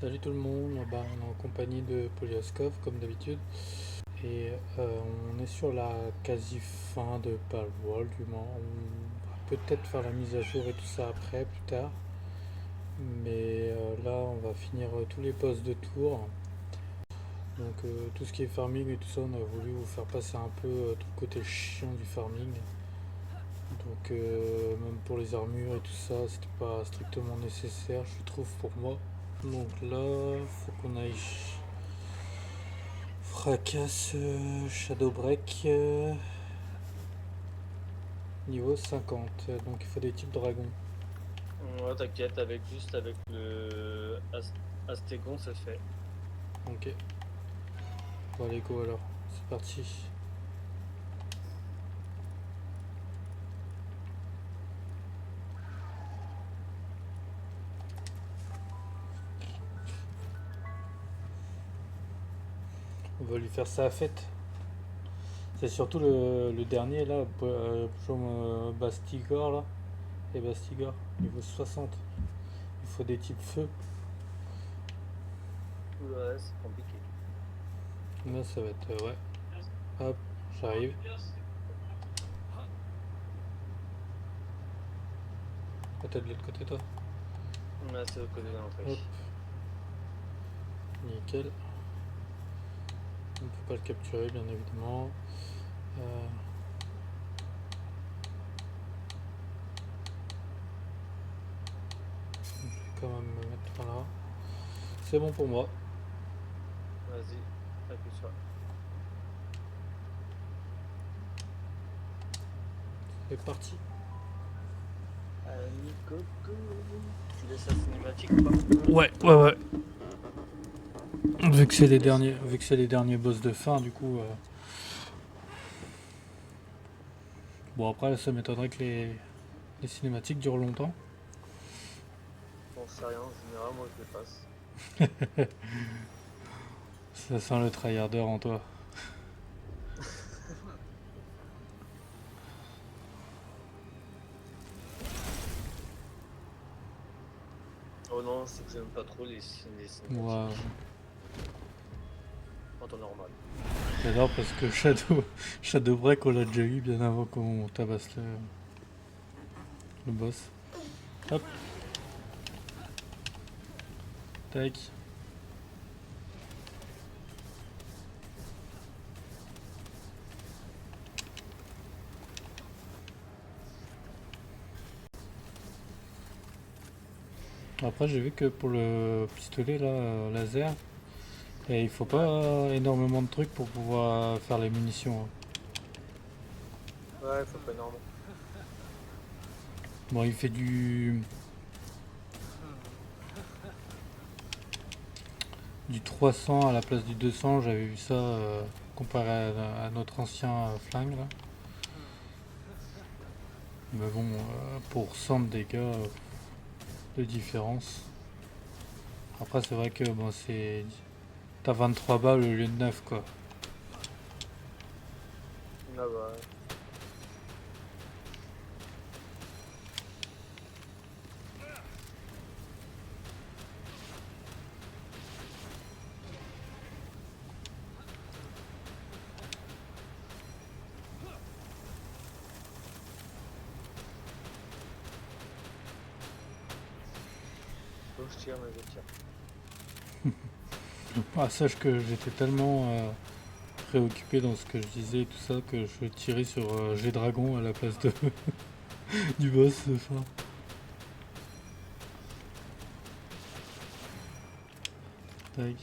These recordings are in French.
Salut tout le monde, on est en compagnie de Polyaskov comme d'habitude et on est sur la quasi fin de Palworld du moins. On va peut-être faire la mise à jour et tout ça après, plus tard. Mais là on va finir tous les boss de tour. Donc tout ce qui est farming et tout ça, on a voulu vous faire passer un peu tout le côté chiant du farming. Donc même pour les armures et tout ça, c'était pas strictement nécessaire, je trouve pour moi. Donc là, faut qu'on aille fracasse Shadowbreak niveau 50. Donc il faut des types dragons. Ouais, t'inquiète, avec le Astégon, ça se fait. Ok. Bon allez go alors. C'est parti. On va lui faire ça à fête. C'est surtout le dernier là, Bastigor là. Et Bastigor, niveau 60. Il faut des types feu. Ouais, c'est compliqué. Là ça va être ouais. Hop, j'arrive. Peut-être de l'autre côté toi. Là, c'est au côté de l'entrée. Hop, nickel. On ne peut pas le capturer bien évidemment. Euh, je vais quand même me mettre là. C'est bon pour moi. Vas-y, appuie sur. C'est parti. Coco. Tu laisses la cinématique ou pas? Ouais. Vu que c'est les Yes. derniers, vu que c'est les derniers boss de fin, du coup. Bon après, ça m'étonnerait que les cinématiques durent longtemps. J'en sais rien, en général, moi je les passe. Ça sent le tryharder en toi. Oh non, c'est que j'aime pas trop les Moi, cinématiques. En temps normal. j'adore parce que Shadowbreak, on l'a déjà eu bien avant qu'on tabasse le boss. Hop, tac. Après, j'ai vu que pour le pistolet là, laser, et il faut pas Ouais. énormément de trucs pour pouvoir faire les munitions, hein. Ouais, faut pas énormément. Bon, il fait du 300 à la place du 200, j'avais vu ça comparé à notre ancien flingue là. Mais bon, pour 100 de dégâts de différence. Après, c'est vrai que bon, c'est. T'as 23 balles au lieu de 9 quoi. Ah bah, faut que je tire, mais je tire. Ah, sache que j'étais tellement préoccupé dans ce que je disais et tout ça que je tirais sur G-Dragon à la place de du boss de fin. Tac.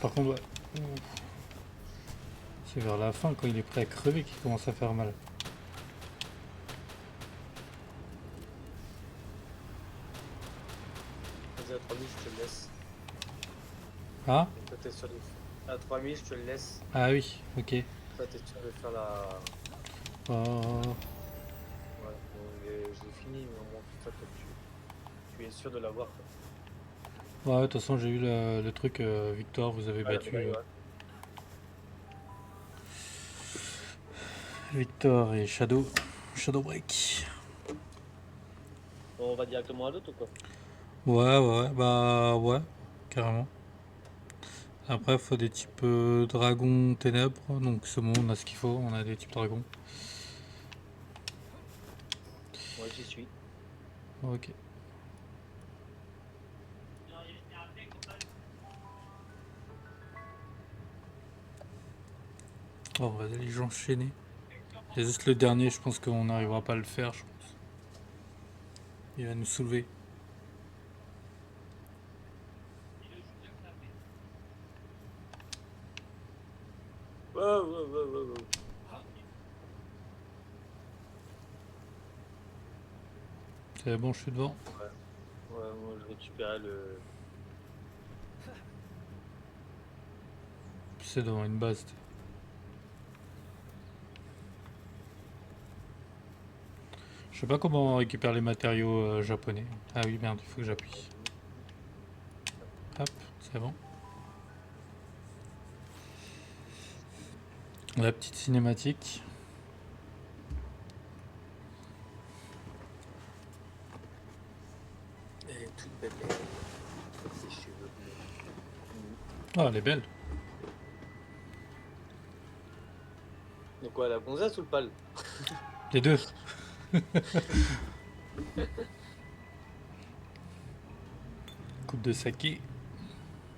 Par contre, ouais. C'est vers la fin quand il est prêt à crever qu'il commence à faire mal. Vas-y, à 3000, je te le laisse. Ah. Comme ça, t'es sûr de. À 3000, je te le laisse. Ah oui, ok. Toi, t'es sûr de faire la. Oh. fini, mais au moins comme ça, toi, tu es sûr de l'avoir. Ouais, de toute façon, j'ai eu le truc, Victor, vous avez Ah, la battu médaille, ouais. Victor et Shadow Break. Bon, on va directement à l'autre ou quoi? Ouais, bah ouais, carrément. Après, faut des types dragons ténèbres, donc c'est bon, on a ce qu'il faut, on a des types dragons. Moi, j'y suis. Ok. Oh, on va aller enchaîner. Il y a juste le dernier, je pense qu'on n'arrivera pas à le faire, je pense. Il va nous soulever. Ouais. C'est bon, je suis devant. Ouais, moi, je récupérais le. C'est devant une base. Je sais pas comment on récupère les matériaux japonais. Ah oui, merde, il faut que j'appuie. Hop, c'est bon. La petite cinématique. Elle est toute belle, avec ses cheveux bleus. Ah, elle est belle. Donc, quoi, la gonzesse ou le pal? Les deux. Coupe de saké.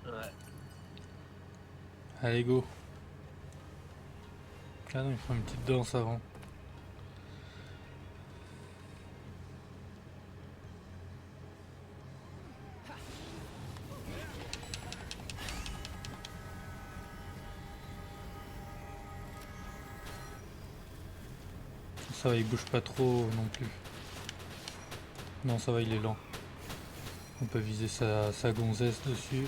Ouais. Allez, go. Ah non, il faut une petite danse avant. Ça va, il bouge pas trop non plus. Non, ça va, il est lent. On peut viser sa gonzesse dessus.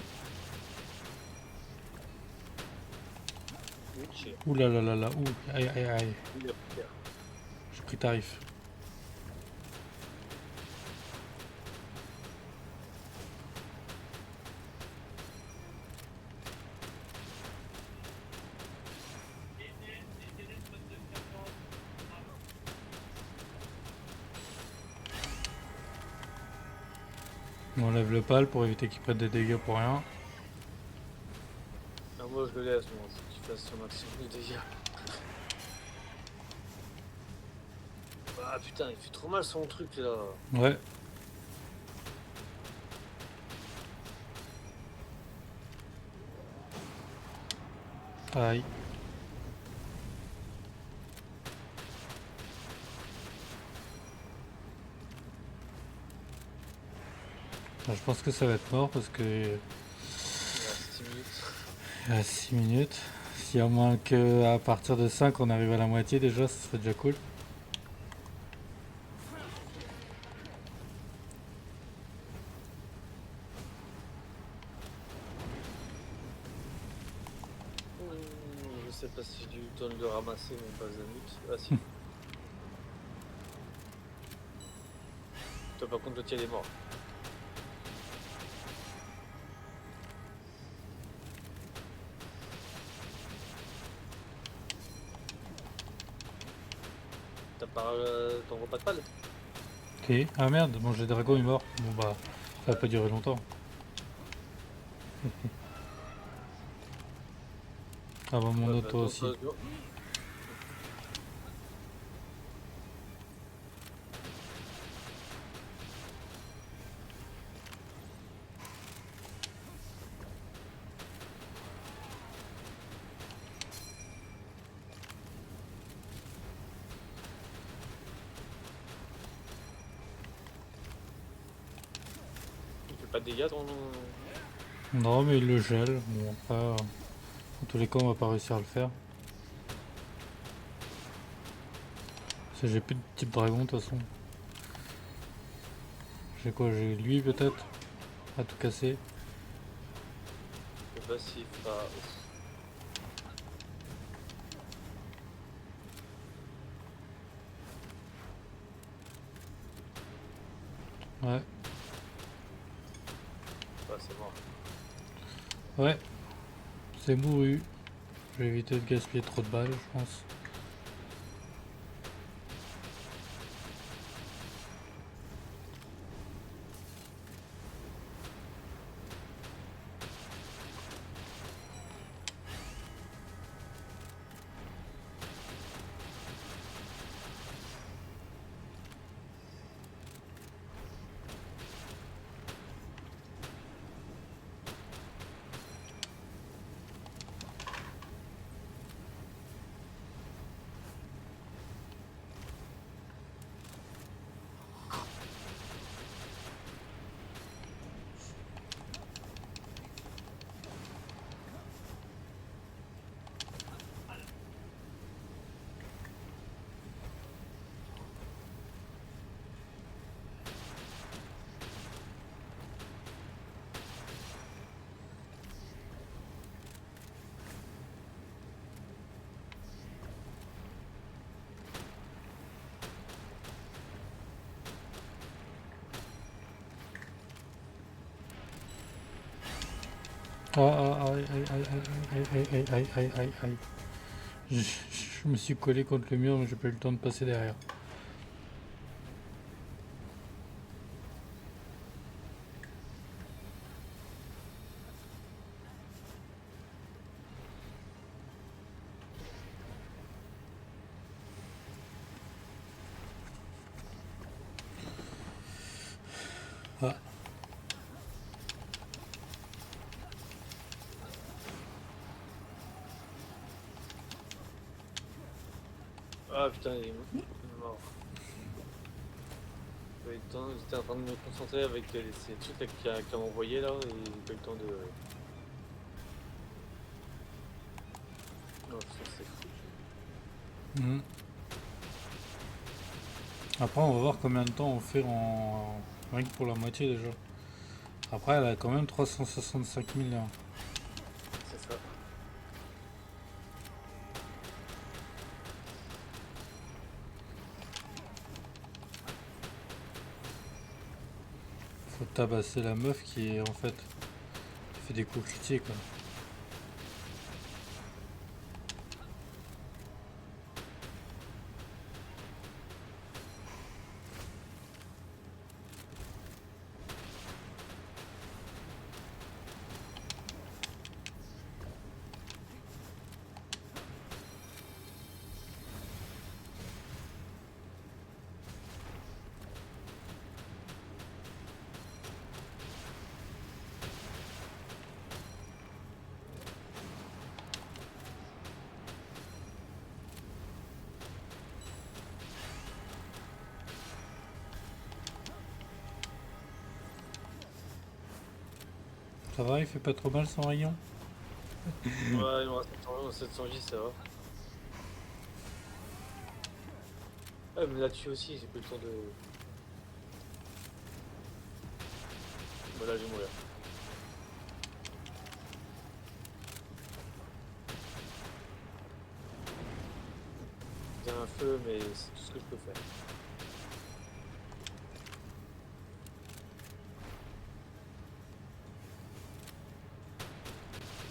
Witch. Ouh là là là là. Ouh, aïe aïe aïe. Il a pris cher. J'ai pris tarif. On enlève le pal pour éviter qu'il prenne des dégâts pour rien. Ah, moi, je le laisse, moi. Faut qu'il fasse son maximum de dégâts. Ah putain, il fait trop mal son truc là. Ouais. Aïe. Je pense que ça va être mort parce que Il reste 6 minutes. il reste 6 minutes. S'il y a moins qu'à partir de 5 on arrive à la moitié déjà, ce serait déjà cool. Je sais pas si j'ai eu le temps de le ramasser, mon Bazamut. Ah si. Toi, par contre, le tien il est mort. T'as pas ton repas de pâle? Ok. Ah merde, bon j'ai dragon est mort. Bon bah, ça va pas durer longtemps. Ah bah mon Ouais, auto aussi. Il fait pas de dégâts ton. Non mais il le gèle. Bon après, en tous les cas on va pas réussir à le faire. Parce que j'ai plus de type dragon de toute façon. J'ai quoi? J'ai lui peut-être à tout casser. Le passif, pas. Ouais, Ah, c'est mort. ouais, c'est mouru. Je vais éviter de gaspiller trop de balles, je pense. Ah, ah, aïe, aïe, aïe, aïe, aïe, aïe, aïe, aïe, aïe, aïe. Je me suis collé contre le mur, mais j'ai pas eu le temps de passer derrière. Ah, Ah putain, il est mort. J'étais en train de me concentrer avec ces trucs là qu'il a envoyé là et j'ai pas eu le temps de. Non, ça c'est fou. mhm. Après, on va voir combien de temps on fait en. Rien que pour la moitié déjà. Après, elle a quand même 365 000 là. C'est ça. Faut tabasser la meuf qui est en fait. Qui fait des coups critiques quoi. Ça va, il fait pas trop mal son rayon? Ouais, il me reste 700 J, ça va. Ah, mais là-dessus aussi, j'ai pas eu le temps de. Bah là, je vais mourir. J'ai un feu, mais c'est tout ce que je peux faire.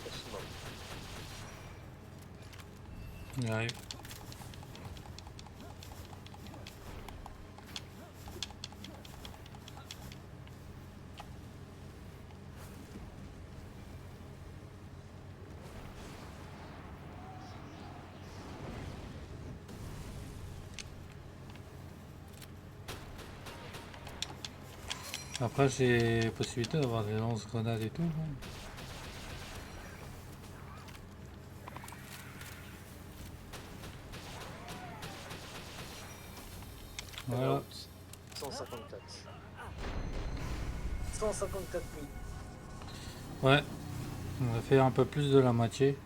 Je suis mort. Il arrive. Après, j'ai possibilité d'avoir des lance-grenades et tout. Bon. Elle est Voilà. out. 154. 154 000. Ouais, on a fait un peu plus de la moitié.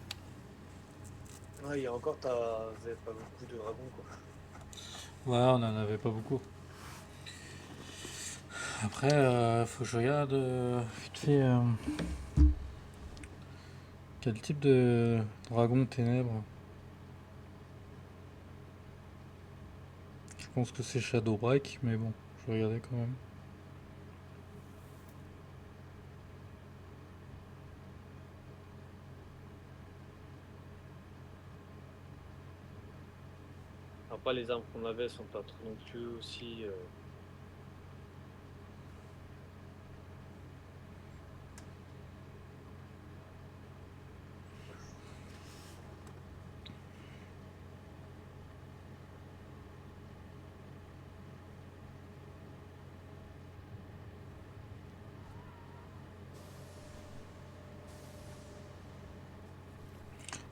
Ouais, il y a encore, vous avez pas beaucoup de dragons quoi. Ouais, on en avait pas beaucoup. Après, faut que je regarde vite fait quel type de dragon ténèbres. Je pense que c'est Shadowbreak, mais bon, je vais regarder quand même. Après, les armes qu'on avait sont pas trop non plus aussi.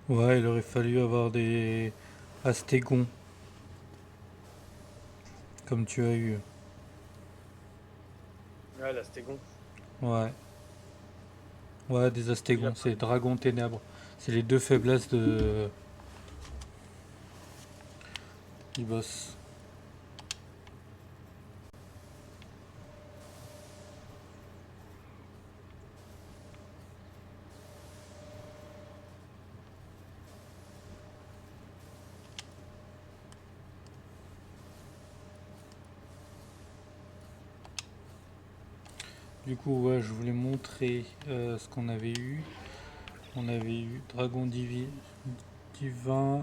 Ouais, il aurait fallu avoir des astégons, comme tu as eu. Ouais, la Stégon. Ouais, ouais, des Tu l'as astégons, pas. c'est dragons ténèbres. C'est les deux faiblesses du boss. Du coup, ouais, je voulais montrer ce qu'on avait eu. On avait eu dragon divin,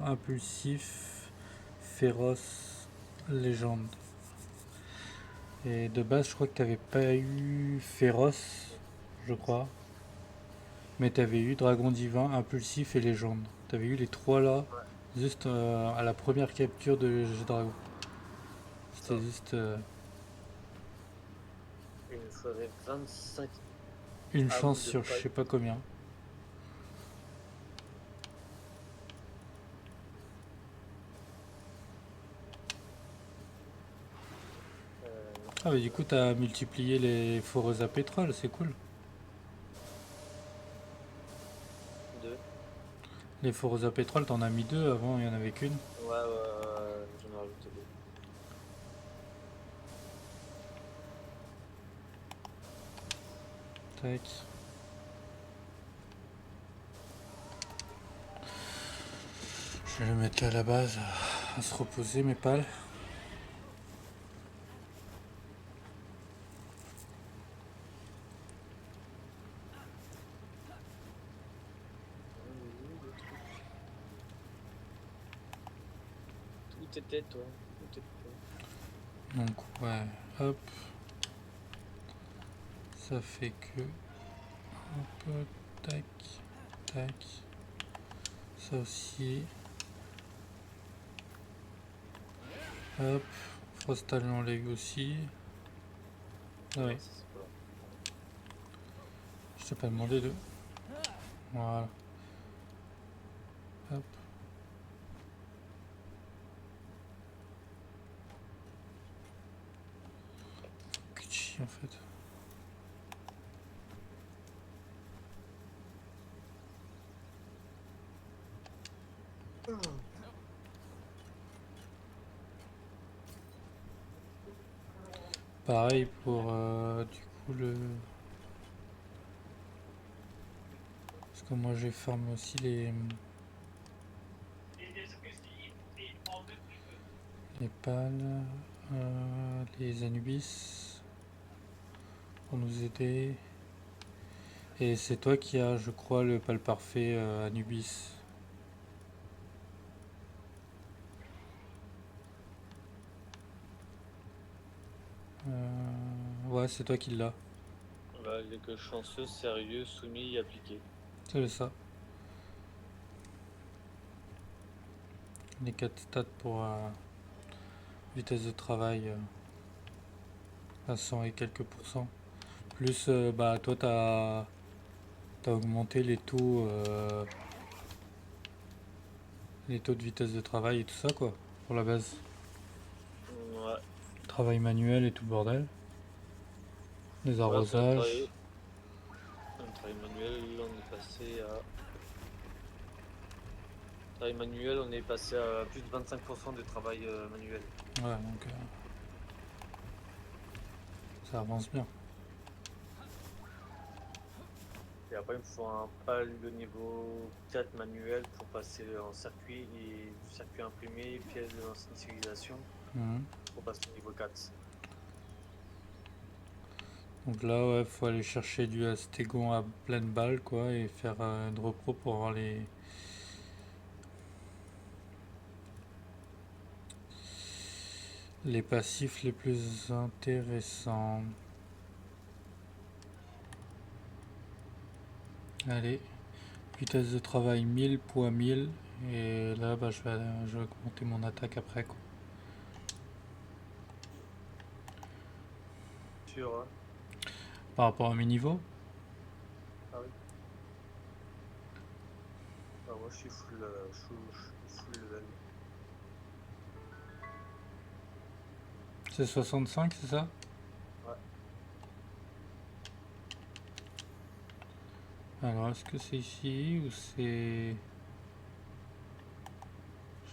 impulsif, féroce, légende. Et de base, je crois que t'avais pas eu féroce, je crois. Mais t'avais eu dragon divin, impulsif et légende. T'avais eu les trois là, Ouais, juste à la première capture de dragon. C'était ça. juste Il nous faudrait 25 une chance âmes de sur je paille. sais pas combien. Ah mais du coup t'as multiplié les foreuses à pétrole, c'est cool. Deux. Les foreuses à pétrole, t'en as mis deux, avant il y en avait qu'une. Ouais, ouais, ouais, j'en ai rajouté deux. Tac. Je vais le mettre à la base à se reposer mes pales. Le truc. Tout était toi. Tout était. Donc ouais, hop, ça fait que hop, tac, tac, ça aussi, hop, Frostal l'enlève aussi. Ah oui, Non, ça c'est pas. je t'ai pas demandé de. Voilà, hop, Kuchi en fait. Pareil pour du coup le. Parce que moi j'ai farm aussi les pales, les Anubis pour nous aider. Et c'est toi qui as, je crois, le pal parfait Anubis. Ouais, c'est toi qui l'as. Là, il est que chanceux, sérieux, soumis et appliqué. C'est ça. Les 4 stats pour vitesse de travail à 100 et quelques pourcents. Plus, bah, toi, t'as augmenté les taux de vitesse de travail et tout ça, quoi, pour la base. Ouais. Travail manuel et tout le bordel. Les Ouais, sur arrosages. un travail manuel, on est passé à. Travail manuel, on est passé à plus de 25% de travail manuel. Ouais, donc ça avance bien. Et après, il me faut un PAL de niveau 4 manuel pour passer en circuit et du circuit imprimé, pièces de initialisation Mhm. pour passer au niveau 4. Donc là, ouais, faut aller chercher du Astégon à pleine balle, quoi, et faire une repro pour avoir les passifs les plus intéressants. Allez, vitesse de travail 1000, poids 1000. Et là, bah, je vais augmenter mon attaque après, quoi. Sur. Par rapport à mes niveaux. Ah oui. Ah, moi je suis full, je suis full level. C'est 65, c'est ça? Ouais. Alors, est-ce que c'est ici ou c'est...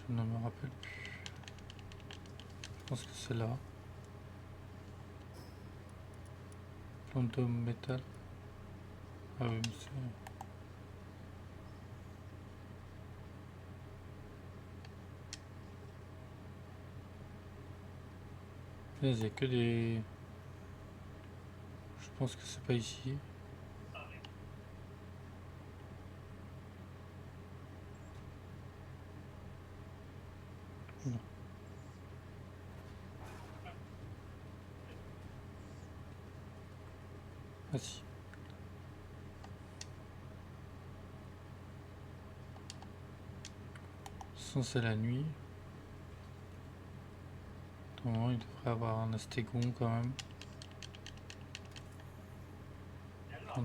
Je ne me rappelle plus. Je pense que c'est là. Quantum Metal. Ah oui, mais c'est... Il n'y a que des... Je pense que c'est pas ici. Non. Ah si. Sans c'est la nuit. Normalement, il devrait avoir un astégon quand même.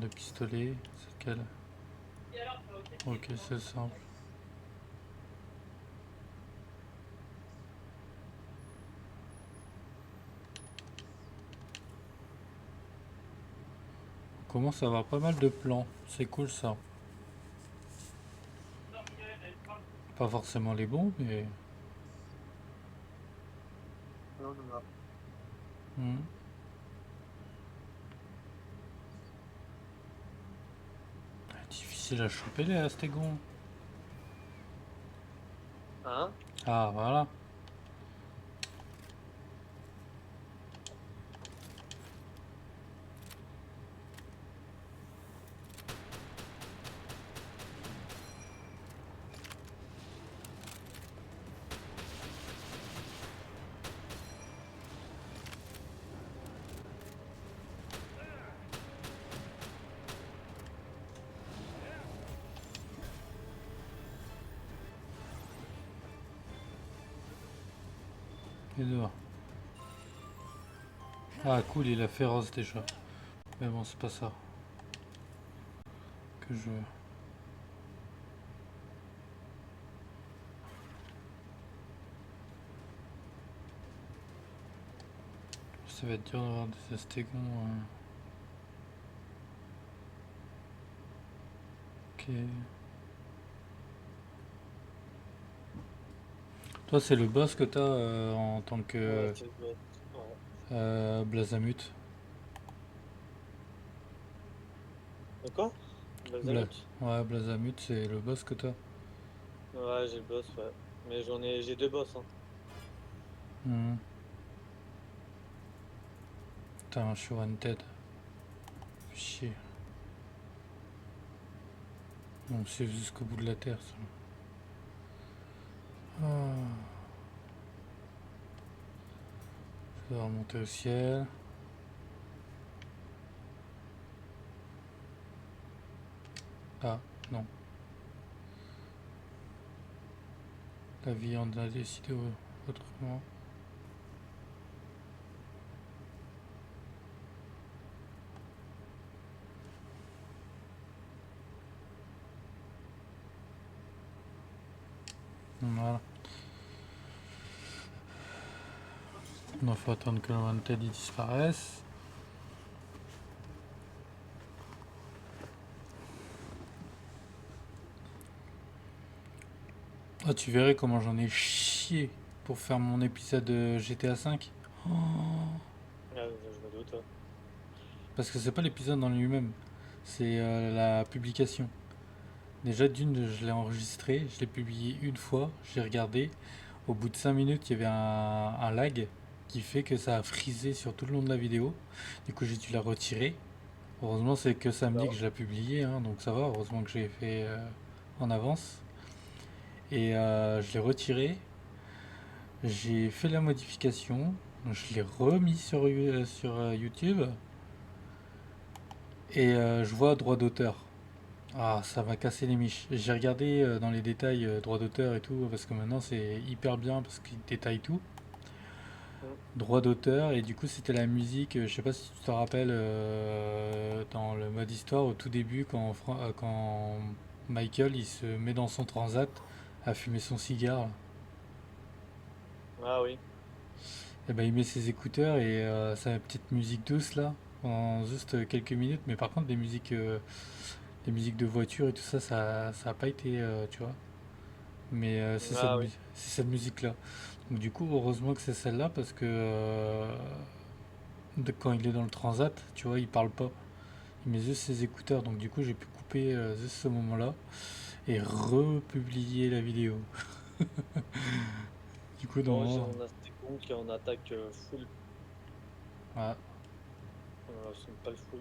De pistolet, c'est quel? Ok, c'est simple. On commence à avoir pas mal de plans, c'est cool ça. Pas forcément les bons, mais... Non, non, non. Hmm. Difficile à choper les astégons. Hein? Ah, voilà. Les deux. Ah, cool, il a féroce déjà. Mais bon, c'est pas ça que je veux. Ça va être dur d'avoir des astégons. Ok. Toi, c'est le boss que t'as en tant Ouais, que c'est le boss. Ouais. Blazamut. De quoi? Bla... Balzamut? Ouais, Blazamut, c'est le boss que t'as. Ouais, j'ai le boss, ouais. Mais j'ai deux boss, hein. Hmm. Putain, je suis one-dead. Chier. Bon, c'est jusqu'au bout de la terre, ça. Ah. Je vais remonter au ciel. Ah, non. La vie en a décidé autrement. Voilà. Il faut attendre que le one-dead il disparaisse. Ah, tu verrais comment j'en ai chié pour faire mon épisode de GTA V. Oh. Ah, je me doute, ouais. Parce que c'est pas l'épisode en lui-même, c'est la publication. Déjà d'une, je l'ai enregistré, je l'ai publié une fois, j'ai regardé. Au bout de 5 minutes, il y avait un lag qui fait que ça a frisé sur tout le long de la vidéo. Du coup, j'ai dû la retirer. Heureusement, c'est que samedi que Alors, je l'ai publié, hein, donc ça va. Heureusement que j'ai fait en avance. Et je l'ai retiré. J'ai fait la modification, je l'ai remis sur YouTube et je vois droit d'auteur. Ah, ça m'a cassé les miches. J'ai regardé dans les détails droit d'auteur et tout, parce que maintenant c'est hyper bien parce qu'il détaille tout. Mm. Droit d'auteur, et du coup c'était la musique, je sais pas si tu te rappelles, dans le mode histoire au tout début quand Michael il se met dans son transat à fumer son cigare. Ah oui. Et ben il met ses écouteurs et sa petite musique douce là, en juste quelques minutes, mais par contre les musiques de voiture et tout ça, ça a pas été, tu vois. Mais Ah oui. c'est cette musique-là. Donc du coup, heureusement que c'est celle-là parce que quand il est dans le transat, tu vois, il parle pas. Il met juste ses écouteurs. Donc du coup, j'ai pu couper juste ce moment-là et republier la vidéo. Du coup, Bon, non. on a des comptes qui en attaque full. Ah, C'est pas le full.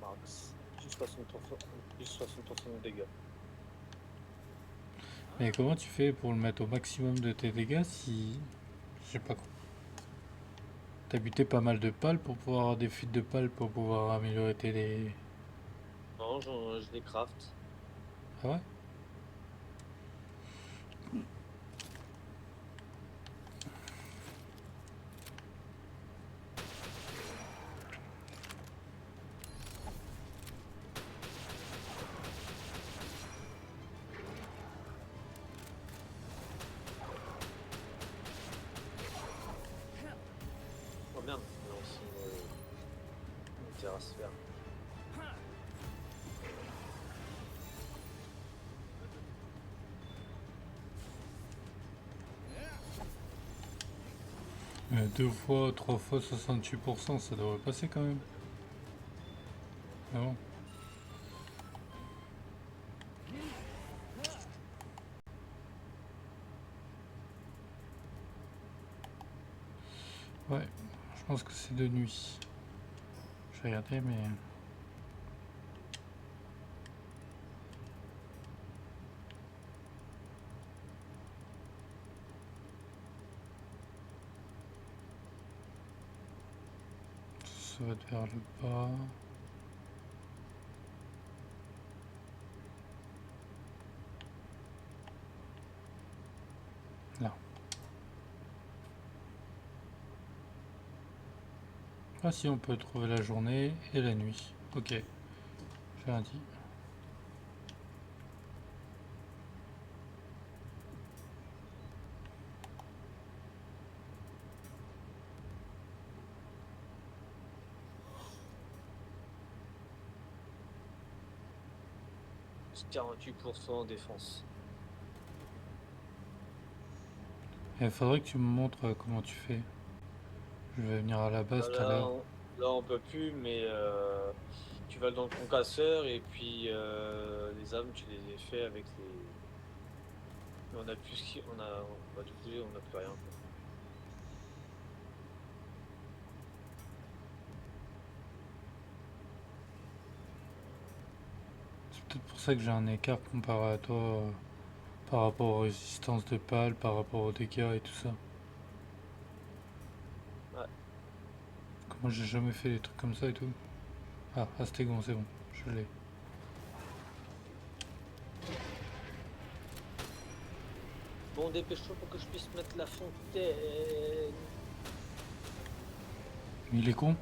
Max. Plus 60% de dégâts. mais comment tu fais pour le mettre au maximum de tes dégâts si... Je sais pas quoi. T'as buté pas mal de pales pour pouvoir avoir des fuites de pales pour pouvoir améliorer tes... Non, je les craft. Ah ouais. Oh merde, il y a aussi une terrasse verte. Deux fois, trois fois 68%, ça devrait passer quand même. Ah bon. Ouais, je pense que c'est de nuit. Je vais regarder, mais... Ça va être vers le bas. Là. Ah si, on peut trouver la journée et la nuit. Ok, j'ai rien dit. C'est 48% en défense. Il faudrait que tu me montres comment tu fais. Je vais venir à la base tout à l'heure. Là, on peut plus, mais tu vas dans le concasseur et puis les armes, tu les fais avec les. Mais on a plus on a bah, du coup on n'a plus rien quoi. C'est peut-être pour ça que j'ai un écart comparé à toi, par rapport aux résistances de pales, par rapport aux dégâts et tout ça. Ouais. Moi j'ai jamais fait des trucs comme ça et tout. Ah, Astégon, c'est bon, je l'ai. Bon, dépêche-toi pour que je puisse mettre la fontaine. Mais il est con.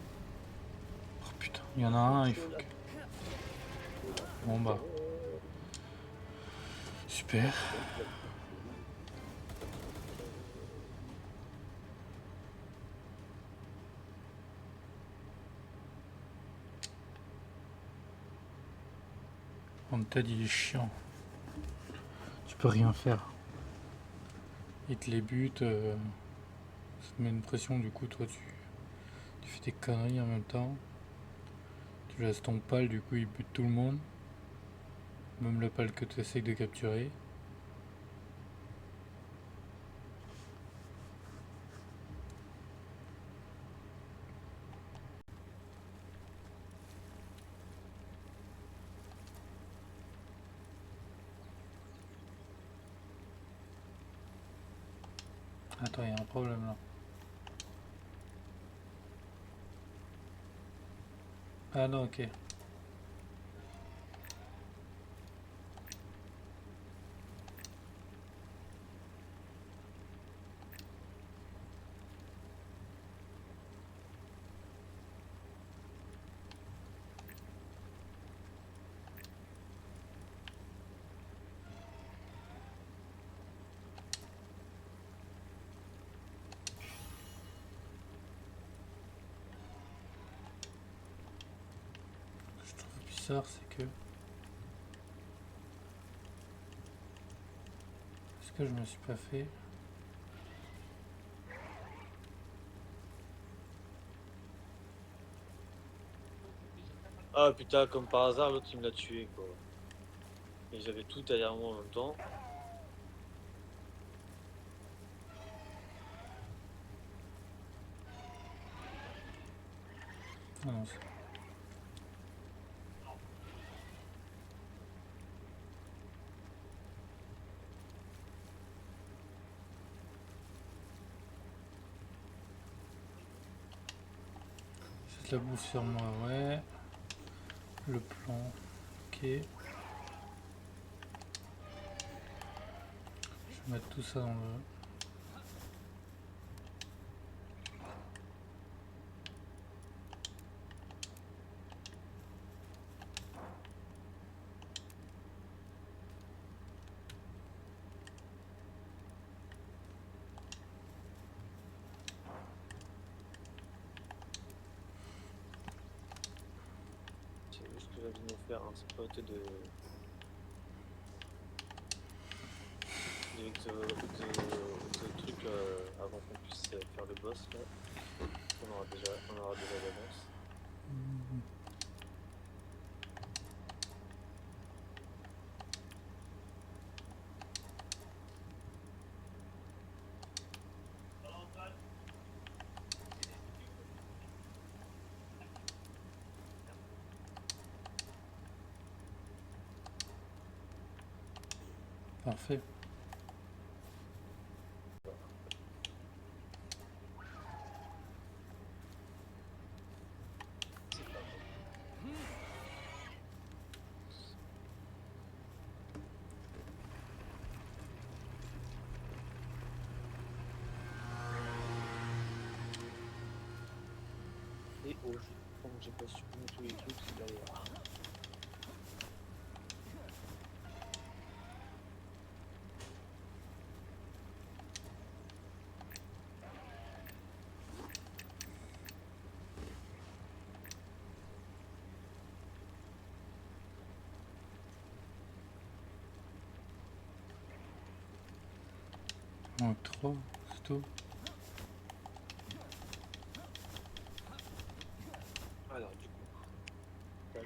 Oh putain, il y en a un, il faut que... La Bon bah, fontaine. super. Mon tête il est chiant. Tu peux rien faire. Il te les bute, ça te met une pression, du coup toi tu fais tes conneries en même temps. Tu laisses ton pal, du coup il bute tout le monde. Même le pal que tu essayes de capturer. Attends, il y a un problème là. Ah non, ok. Ce que je trouve bizarre, c'est que... Est-ce que je me suis pas fait... Ah putain, comme par hasard, l'autre il me l'a tué quoi. Et j'avais tout derrière moi en même temps. Ah non, c'est de la bouffe sur moi, ouais. Le plan, ok. Je vais mettre tout ça dans le... C'est juste que j'avais de me faire un spot de trucs avant qu'on puisse faire le boss là. On aura déjà l'avance. Parfait. C'est pas bon. Et oh, comme j'ai pas supprimé tous les trucs, c'est derrière. Donc 3, c'est tout. Alors du coup, tac.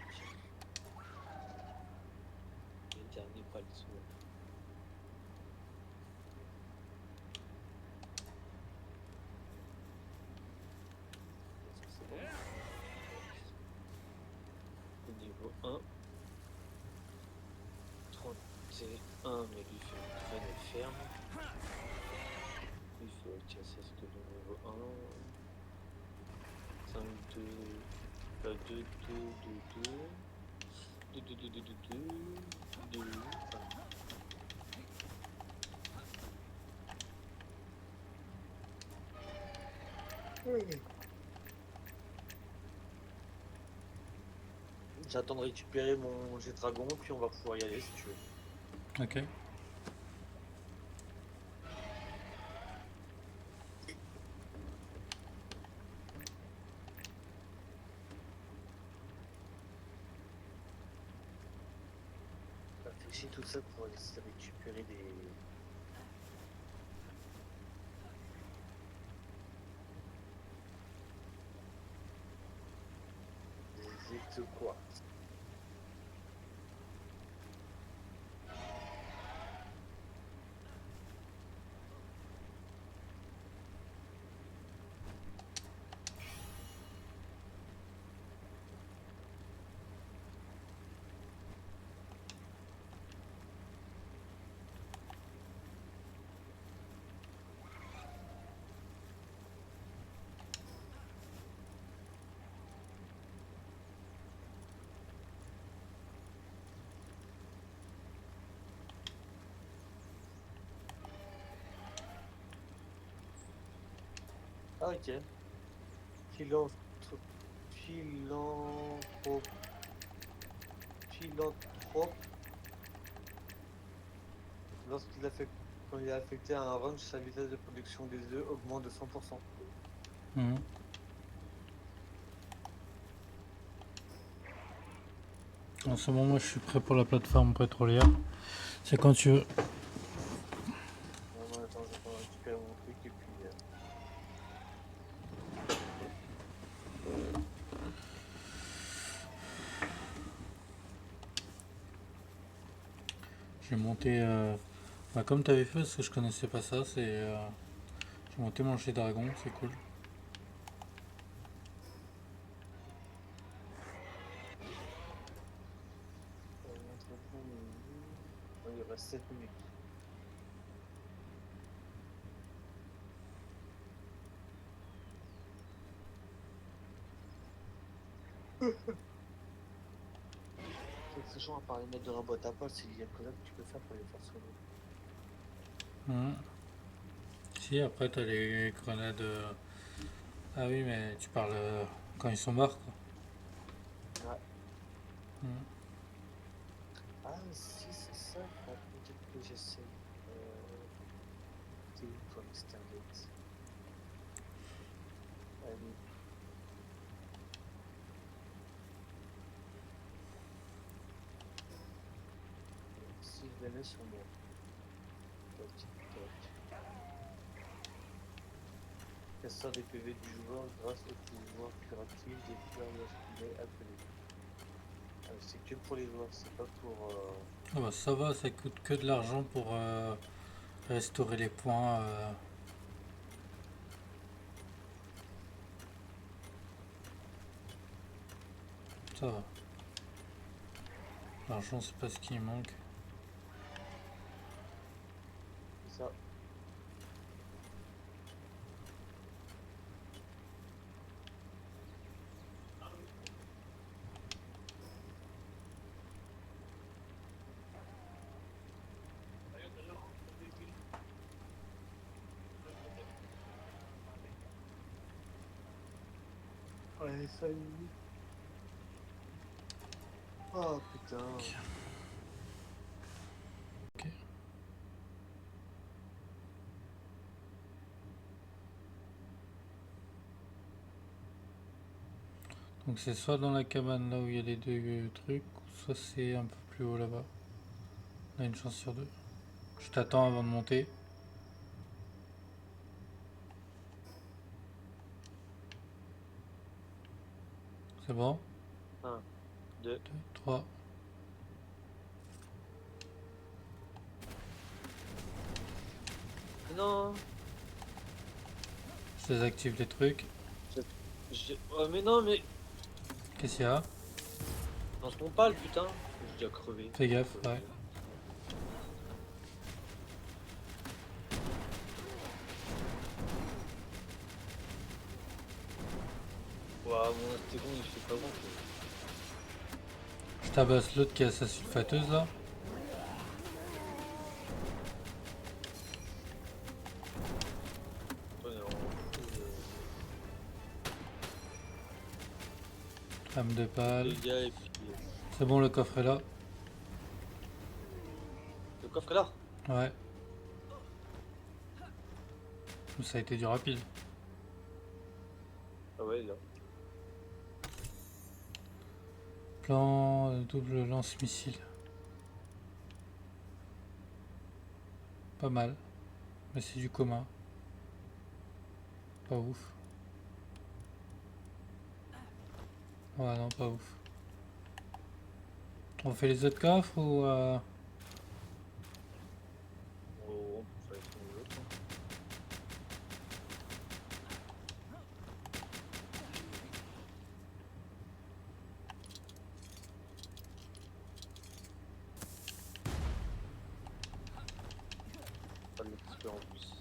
Le dernier pas le soin. Ça c'est bon. Au niveau 1. 31, mais lui fait une traîne ferme. Il faut tiens, ça c'est que le niveau 1. 5, 2, 2, 2, 2, 2, 2, 2, 2, 2, 2, 2, 2. J'attends de récupérer mon jet dragon, puis on va pouvoir y aller si tu veux. Ok. On va flécher tout ça pour essayer de récupérer des quoi. Ah, ok. Philanthrop- Philanthrope. Philanthrope. Quand il est affecté à un range, sa vitesse de production des œufs augmente de 100%. Mhm. En ce moment, moi, je suis prêt pour la plateforme pétrolière. C'est quand tu veux. Non, non, attends, j'attends de récupérer mon truc et puis. J'ai monté. Bah, comme tu avais fait, parce que je connaissais pas ça, c'est. J'ai monté mon chez Dragon, c'est cool. L'entretien il reste 7 minutes. Sachant à part les mettre dans la boîte à pas, il y a que là que tu peux faire pour les faire sonner. Mhm. Si, après, t'as les grenades. Ah oui, mais tu parles quand ils sont morts, quoi. Ouais. Mhm. Ah, si, c'est ça. Faut peut-être que j'essaye. T'es où, toi, Mister Gates? Allez. Si je les mets sur moi. Toc, toc. Casseur des PV du joueur grâce au pouvoir curatif des fleurs lorsqu'il est appelé. Ah, c'est que pour les joueurs, c'est pas pour. Ah bah, ça va, ça coûte que de l'argent pour restaurer les points. Ça va. L'argent, c'est pas ce qui manque. C'est ça. Ouais, ça y est. Oh putain. Ok. Donc c'est soit dans la cabane là où il y a les deux trucs, ou soit c'est un peu plus haut là-bas. On a une chance sur deux. Je t'attends avant de monter. C'est bon? 1, 2. 2, 3. Non. Je désactive les trucs. Oh, mais non, mais. Qu'est-ce qu'il y a? Lance-moi pas le putain. J'ai déjà crevé. Fais gaffe, ouais. Waouh, mon Astéron il fait pas bon. Je tabasse l'autre qui a sa sulfateuse là. On est en full Trame de pales. dégâts et puis. C'est bon, le coffre est là. Le coffre est là. Ouais. Ça a été du rapide. Ah ouais, il est là. Plan double lance-missile. Pas mal. Mais c'est du commun. Pas ouf. Ouais, non, pas ouf. On fait les autres coffres ou Oh, on peut faire les autres. Hein. Pas de l'XP en plus.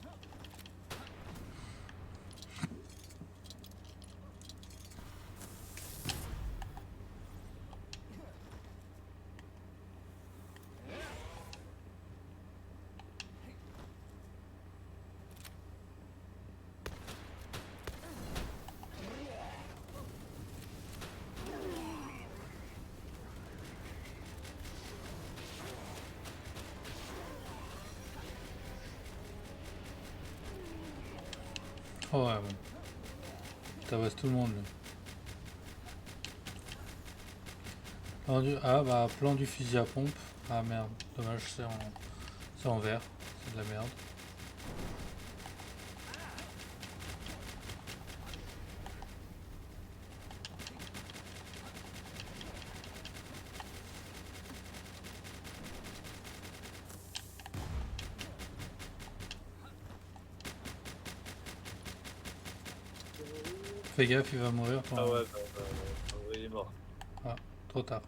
Oh ouais, bon. Tabasse tout le monde là. Ah bah plan du fusil à pompe. Ah merde, dommage, c'est en vert. C'est de la merde. Fais gaffe, il va mourir. Ah ouais, il est mort. Ah, trop tard.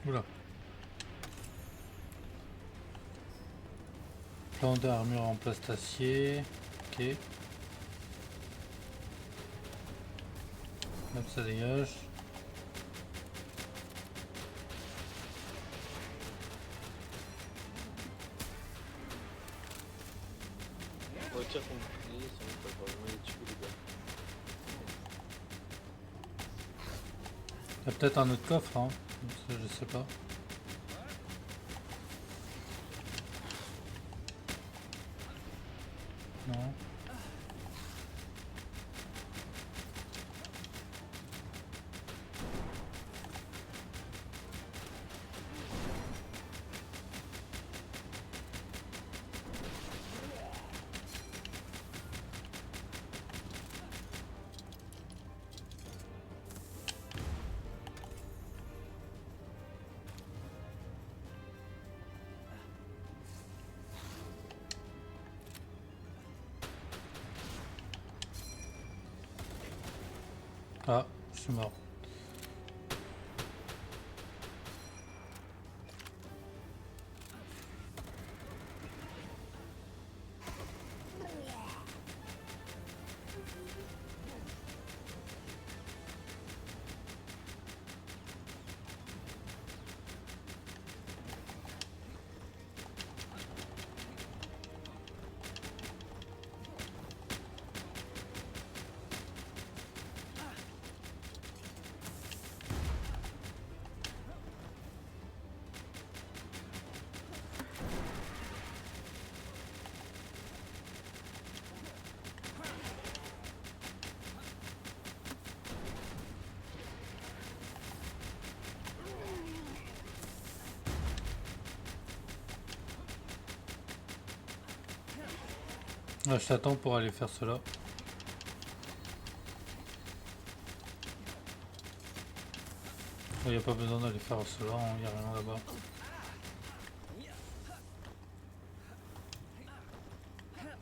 Oula. Plan d'armure en plastacier. Ok. Hop, ça dégage. On retire son bouclier, ça va pas vraiment les tuer les gars. Il y a peut-être un autre coffre, hein. Je sais pas. Non. Ah, je suis mort. Ah, je t'attends pour aller faire cela. Il n'y a pas besoin d'aller faire cela, il n'y a rien là-bas.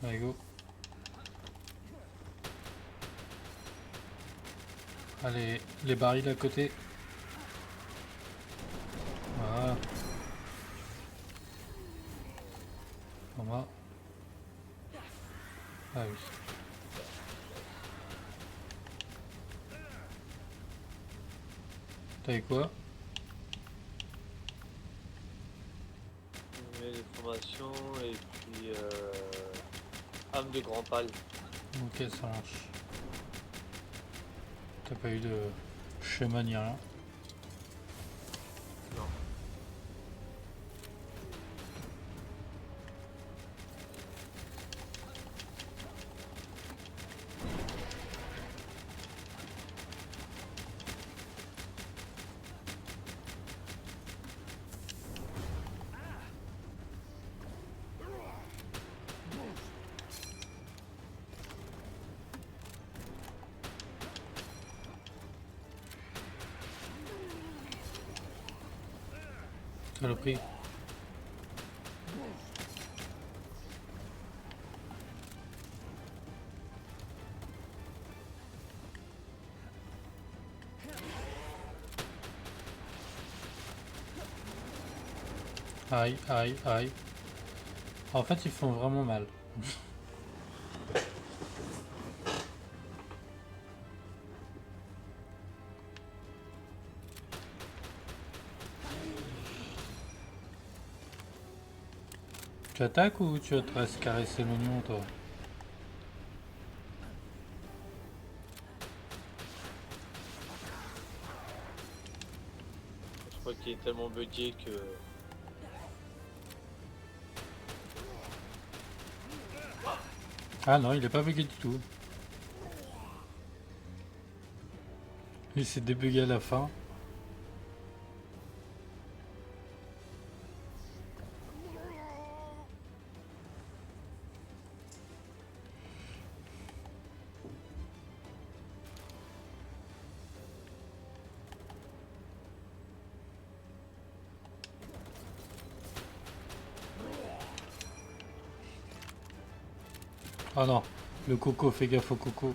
Allez, go. Allez, les barils à côté. Voilà. On va. Ah oui. T'as eu quoi? On met les formations et puis âme de grand pâle. Ok, ça marche. T'as pas eu de schéma ni rien. Non. Saloperie. Aïe, aïe, aïe. En fait, ils font vraiment mal. Tu attaques ou tu te restes caresser l'oignon, toi? Je crois qu'il est tellement buggé que... Ah non, il est pas bugué du tout. Il s'est débugué à la fin. Ah non, le coco, fais gaffe au coco.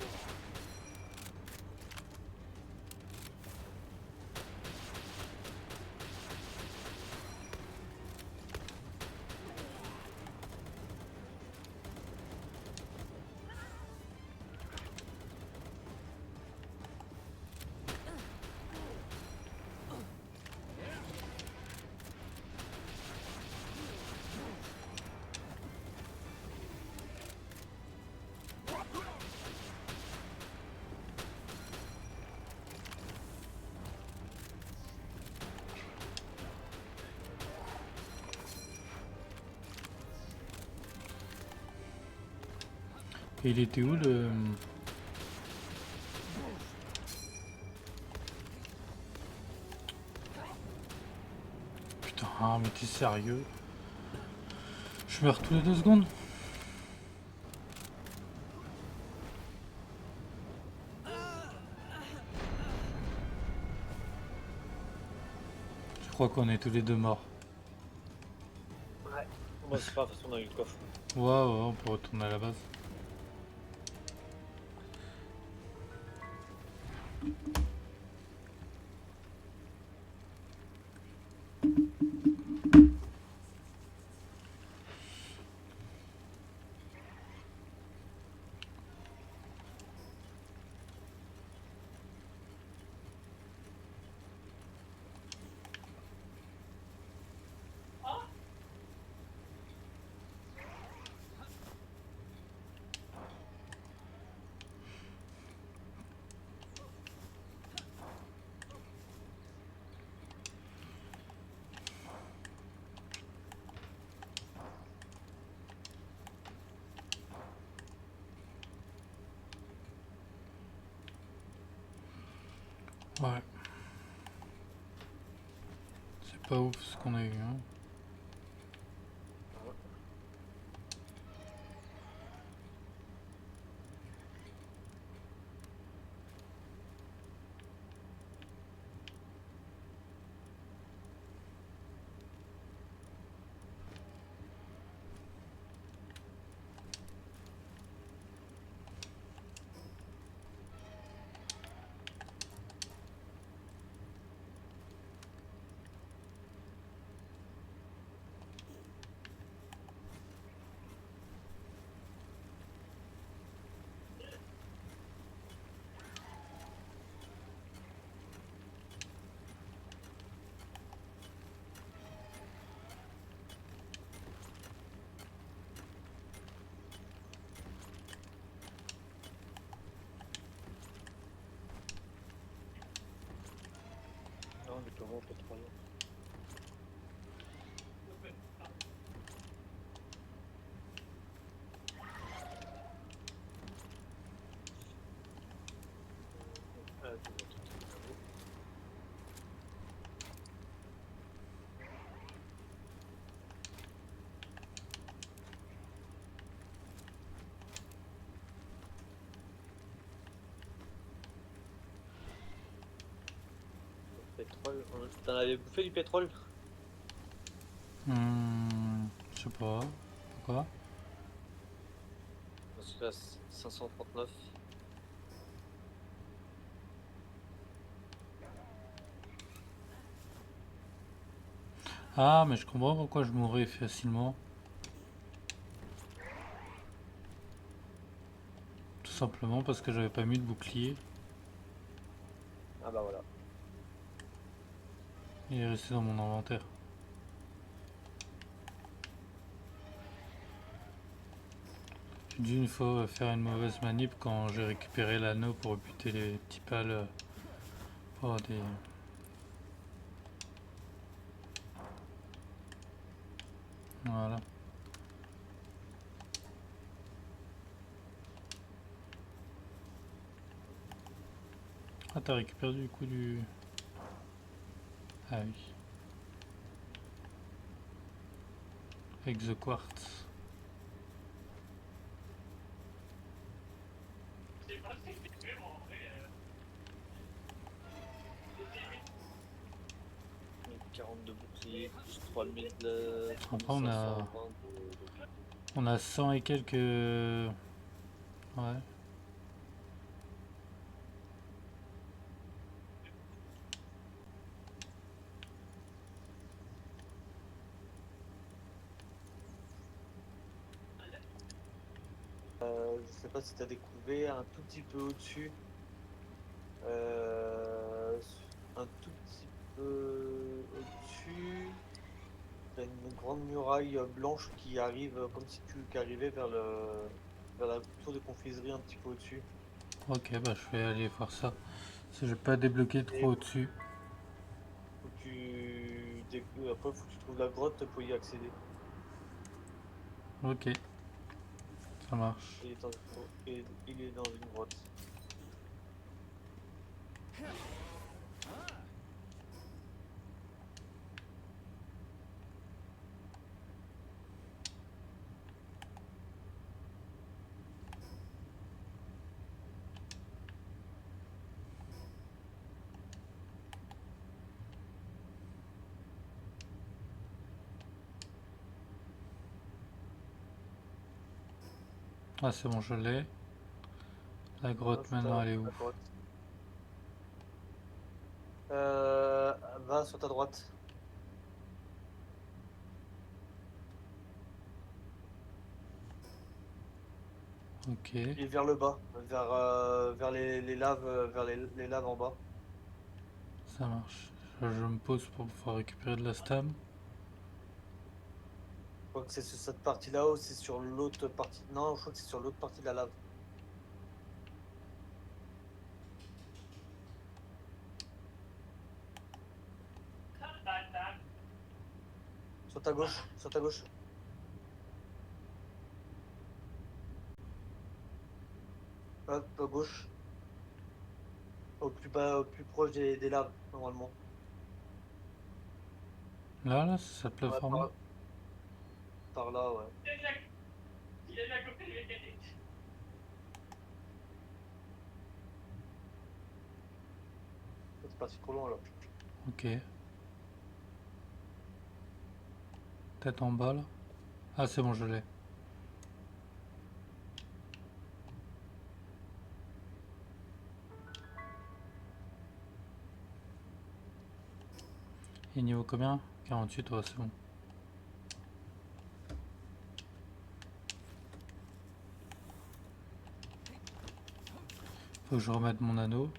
Et il était où le... Putain, ah, mais t'es sérieux? Je meurs tous les 2 secondes? Je crois qu'on est tous les deux morts. Ouais. Moi c'est pas, de toute façon on a eu le coffre. Ouais, ouais, on peut retourner à la base. Ouais. C'est pas ouf ce qu'on a eu, hein. Non, mais comment pétrole. Ah, tu vois, tout est nouveau. Pétrole. T'en avais bouffé du pétrole? Je sais pas. Pourquoi? Parce que là, 539. Ah, mais je comprends pourquoi je mourrais facilement. Tout simplement parce que j'avais pas mis de bouclier. Ah bah voilà. Il est resté dans mon inventaire. J'ai dû une fois faire une mauvaise manip quand j'ai récupéré l'anneau pour buter les petits pales pour avoir des... Voilà. Ah, t'as récupéré du coup du... Ah oui. Avec The Quartz. De bouclier, plus 3000 de Après 3520 on a 100 et quelques... Ouais. Je sais pas si tu as découvert un tout petit peu au-dessus. Un tout petit peu au-dessus. T'as une grande muraille blanche qui arrive comme si qui arrivait vers la tour de confiserie un petit peu au-dessus. Ok, bah je vais aller voir ça. Si j'ai pas débloqué Et trop au-dessus. après, faut que tu trouves la grotte pour y accéder. Ok, ça marche. Il est dans une grotte. Ah c'est bon, je l'ai. La Ah, grotte maintenant elle est où? la grotte. Va sur ta droite. Ok, Et vers le bas, vers les laves, les laves en bas. ça marche. Je me pose pour pouvoir récupérer de la stam. Je crois que c'est sur cette partie-là ou c'est sur l'autre partie. Non, je crois que c'est sur l'autre partie de la lave. Sur ta gauche, sur ta gauche. Hop, à gauche. Au plus bas, au plus proche des laves, normalement. Là, c'est cette Ouais, plateforme là. par là, ouais. C'est parti trop loin là. Ok. Peut-être en bas là. Ah c'est bon, je l'ai. Et niveau combien? 48, ouais, c'est bon. Faut que je remette mon anneau.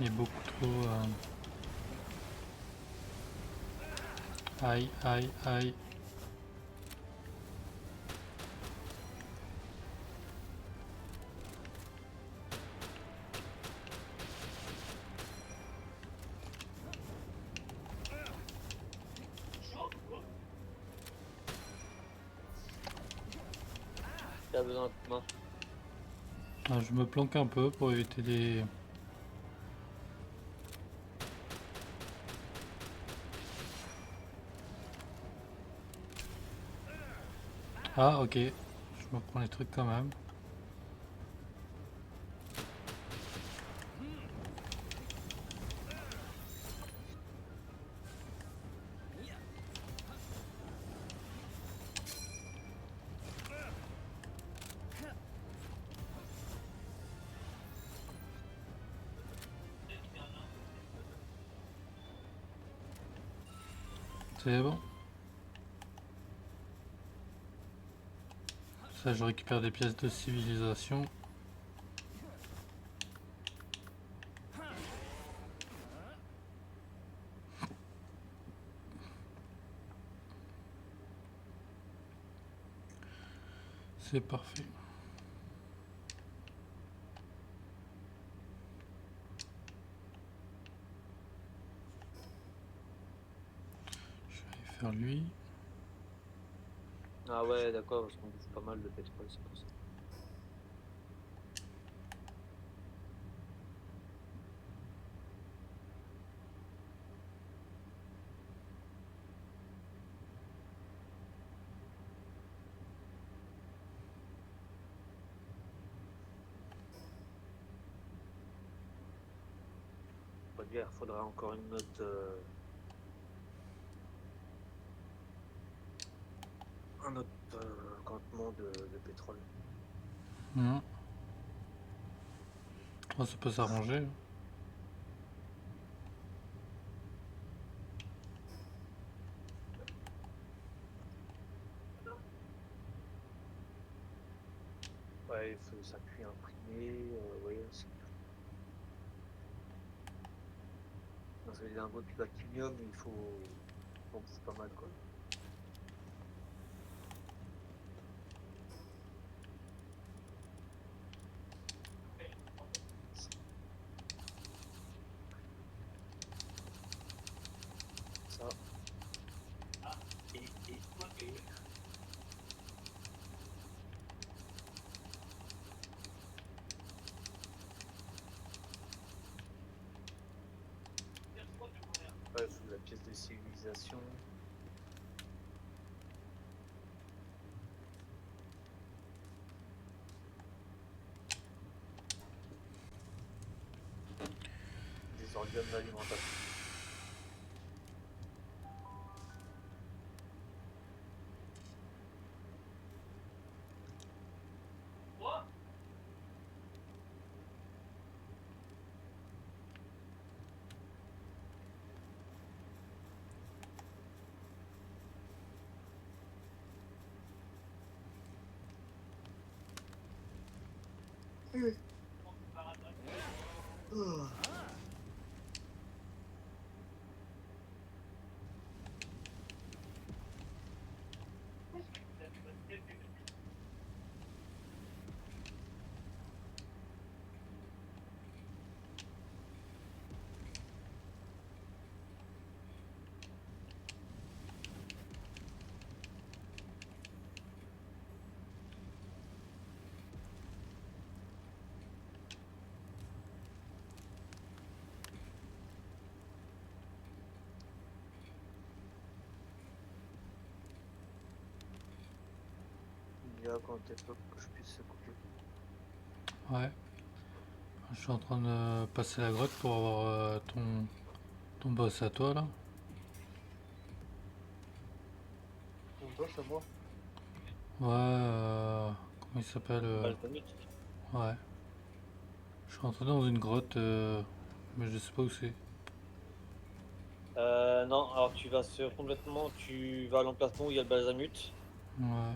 Il est beaucoup trop... Aïe, aïe, aïe. T'as besoin d'un coup de main. Ah, je me planque un peu pour éviter les... Ah ok, je me prends les trucs quand même. C'est bon. Ça, je récupère des pièces de civilisation. C'est parfait. Je vais aller faire lui. Ah ouais, d'accord, parce qu'on bouffe pas mal de pétrole, c'est pour ça. Pas de guerre, faudra encore une note. Un autre campement de pétrole. Oh, ça peut s'arranger. Ouais, il faut ça cuit imprimé. Ouais, dans les lingots de platinium, il faut. Bon, c'est pas mal quoi. Ça. Et. Ouais, il faut la pièce de civilisation. Des organes d'alimentation. Il y a quand t'es pas que je puisse couper. Ouais. Je suis en train de passer la grotte pour avoir ton boss à toi là. On bosse à moi. Ouais, comment il s'appelle Balsamique. Ouais. Je suis rentré dans une grotte, mais je sais pas où c'est. Non, alors tu vas complètement, tu vas à l'emplacement où il y a le balsamut. Ouais.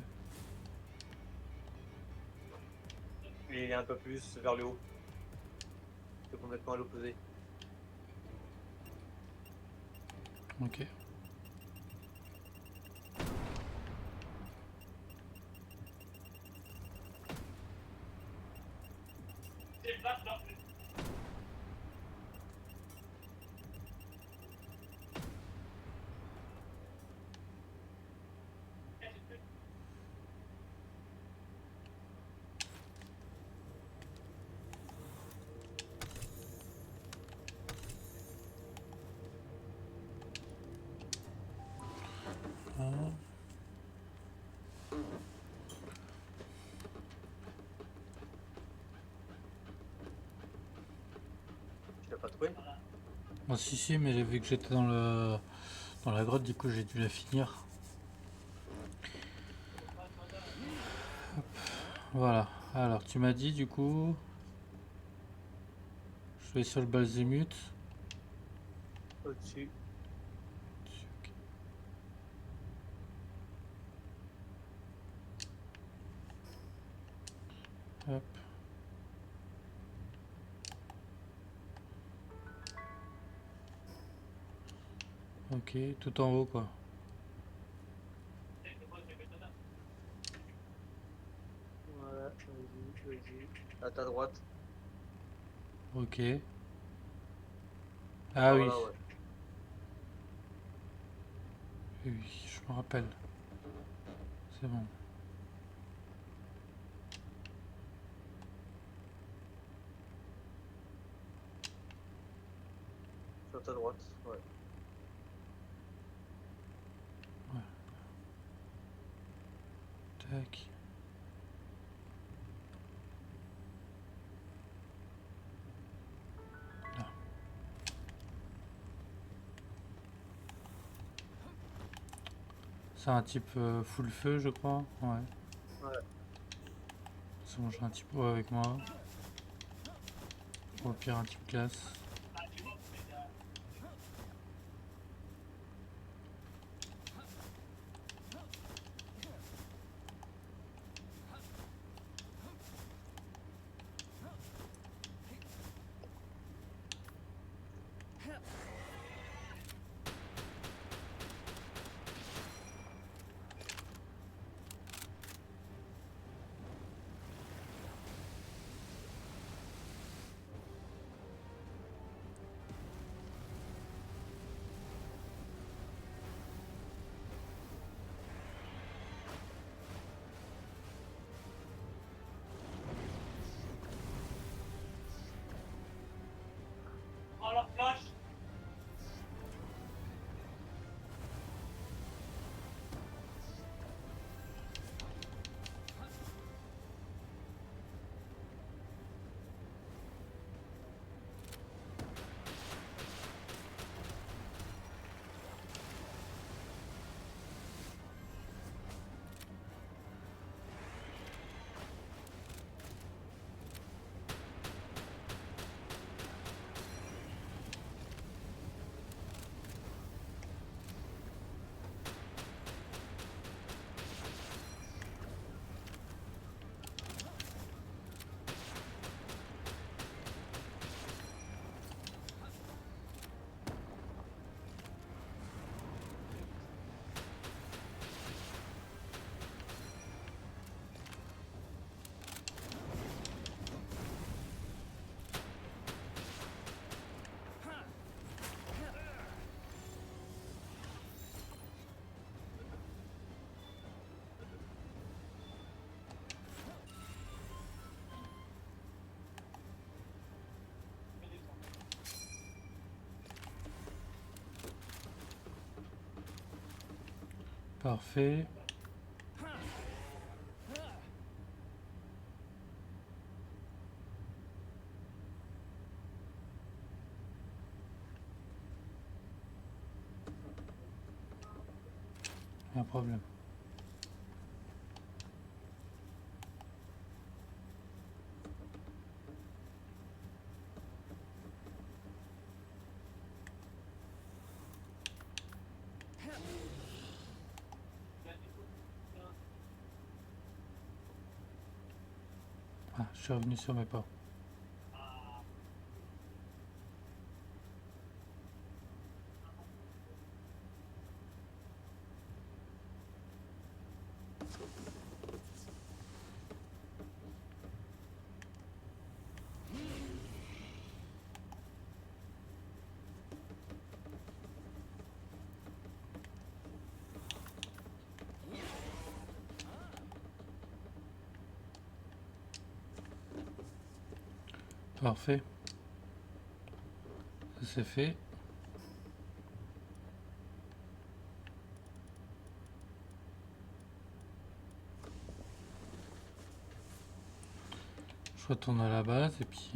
Et il est un peu plus vers le haut. C'est complètement à l'opposé. Ok. Ah. Tu l'as pas trouvé? Moi si, mais vu que j'étais dans la grotte, du coup j'ai dû la finir. Voilà. Alors tu m'as dit du coup, je vais sur le balzémut. Au-dessus. Ok. Hop. Ok, tout en haut quoi. Voilà, vas-y. À ta droite. Ok. Ah Par oui. là, ouais. Oui, oui, je me rappelle. C'est bon. À ta droite, ouais. Tac. Là. C'est un type full feu, je crois. Ouais. Ouais. C'est bon, j'ai un type eau avec moi. Ou au pire, un type glace. Parfait. Un problème. Ah, je suis revenu sur mes pas. Parfait. Ça c'est fait. Je retourne à la base et puis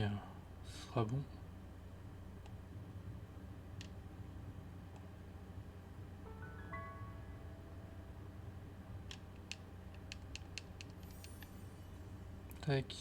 ce sera bon. Tac.